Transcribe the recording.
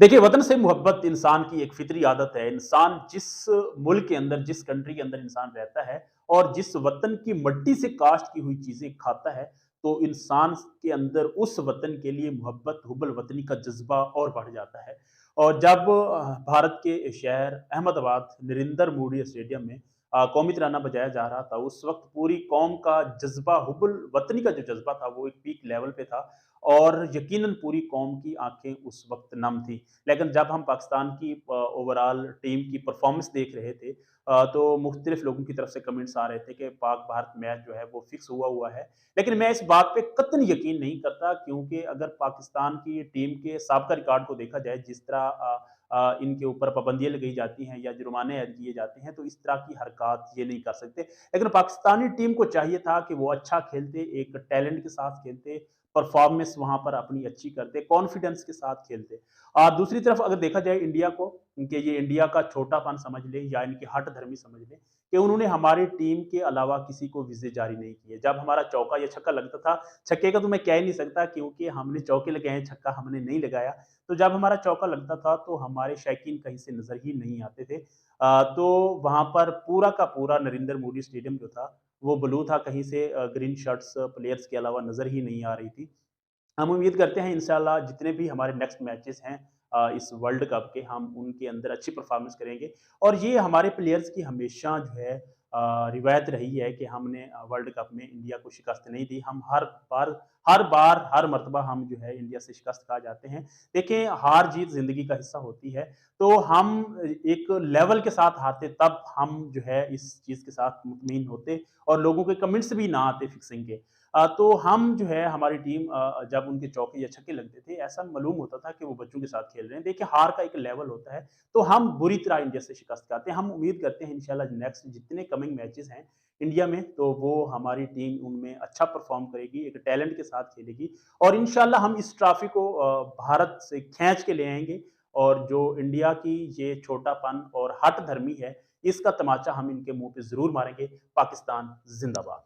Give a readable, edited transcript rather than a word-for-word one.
देखिए, वतन से मोहब्बत इंसान की एक फ़ितरी आदत है। इंसान जिस मुल्क के अंदर, जिस कंट्री के अंदर इंसान रहता है और जिस वतन की मट्टी से काश्त की हुई चीज़ें खाता है, तो इंसान के अंदर उस वतन के लिए मोहब्बत, हुब्बुल वतनी का जज़्बा और बढ़ जाता है। और जब भारत के शहर अहमदाबाद नरेंद्र मोदी स्टेडियम में कौमी तराना बजाया जा रहा था, उस वक़्त पूरी कौम का जज़्बा, हुब्बुल वतनी का जो जज़्बा था, वो एक पीक लेवल पे था और यकीनन पूरी कौम की आँखें उस वक़्त नम थी। लेकिन जब हम पाकिस्तान की ओवरऑल टीम की परफॉर्मेंस देख रहे थे तो मुख्तलिफ लोगों की तरफ से कमेंट्स आ रहे थे कि पाक भारत मैच जो है वो फिक्स हुआ हुआ है। लेकिन मैं इस बात पे कतई यकीन नहीं करता क्योंकि अगर पाकिस्तान की टीम के साबका रिकॉर्ड को देखा जाए जिस तरह इनके ऊपर पाबंदियाँ लगाई जाती हैं या जुर्माने ऐड किए जाते हैं तो इस तरह की हरकत ये नहीं कर सकते। लेकिन पाकिस्तानी टीम को चाहिए था कि वो अच्छा खेलते, एक टैलेंट के साथ खेलते, परफॉर्मेंस वहाँ पर अपनी अच्छी करते, कॉन्फिडेंस के साथ खेलते। दूसरी तरफ अगर देखा जाए इंडिया को कि ये इंडिया का छोटापन समझ लें या इनकी हठधर्मी समझ लें कि उन्होंने हमारी टीम के अलावा किसी को विज़िट जारी नहीं किए। जब हमारा चौका या छक्का लगता था, छक्के का तो मैं कह ही नहीं सकता क्योंकि हमने चौके लगाए हैं, छक्का हमने नहीं लगाया। तो जब हमारा चौका लगता था तो हमारे शौकीन कहीं से नज़र ही नहीं आते थे। तो वहाँ पर पूरा का पूरा नरेंद्र मोदी स्टेडियम जो था, वो ब्लू था, कहीं से ग्रीन शर्ट्स प्लेयर्स के अलावा नज़र ही नहीं आ रही थी। हम उम्मीद करते हैं इंशाल्लाह जितने भी हमारे नेक्स्ट मैचेस हैं इस वर्ल्ड कप के हम उनके अंदर अच्छी परफॉर्मेंस करेंगे और ये हमारे प्लेयर्स की हमेशा जो है रिवायत रही है कि हमने वर्ल्ड कप में इंडिया को शिकस्त नहीं दी। हम हर मर्तबा हम जो है इंडिया से शिकस्त खा जाते हैं। देखें हार-जीत ज़िंदगी का हिस्सा होती है, तो हम एक लेवल के साथ हारते तब हम जो है इस चीज़ के साथ मुतमईन होते और लोगों के कमेंट्स भी ना आते फिक्सिंग के। तो हम जो है हमारी टीम जब उनके चौके या छक्के लगते थे, ऐसा मालूम होता था कि वो बच्चों के साथ खेल रहे हैं। देखिए हार का एक लेवल होता है, तो हम बुरी तरह इंडिया से शिकस्त खाते हैं। हम उम्मीद करते हैं इंशाल्लाह नेक्स्ट जितने कमिंग मैचेस हैं इंडिया में, तो वो हमारी टीम उनमें अच्छा परफ़ॉर्म करेगी, एक टैलेंट के साथ खेलेगी और इंशाल्लाह हम इस ट्रॉफ़ी को भारत से खींच के ले आएँगे और जो इंडिया की ये छोटापन और हठधर्मी है, इसका तमाचा हम इनके मुँह पे ज़रूर मारेंगे। पाकिस्तान ज़िंदाबाद।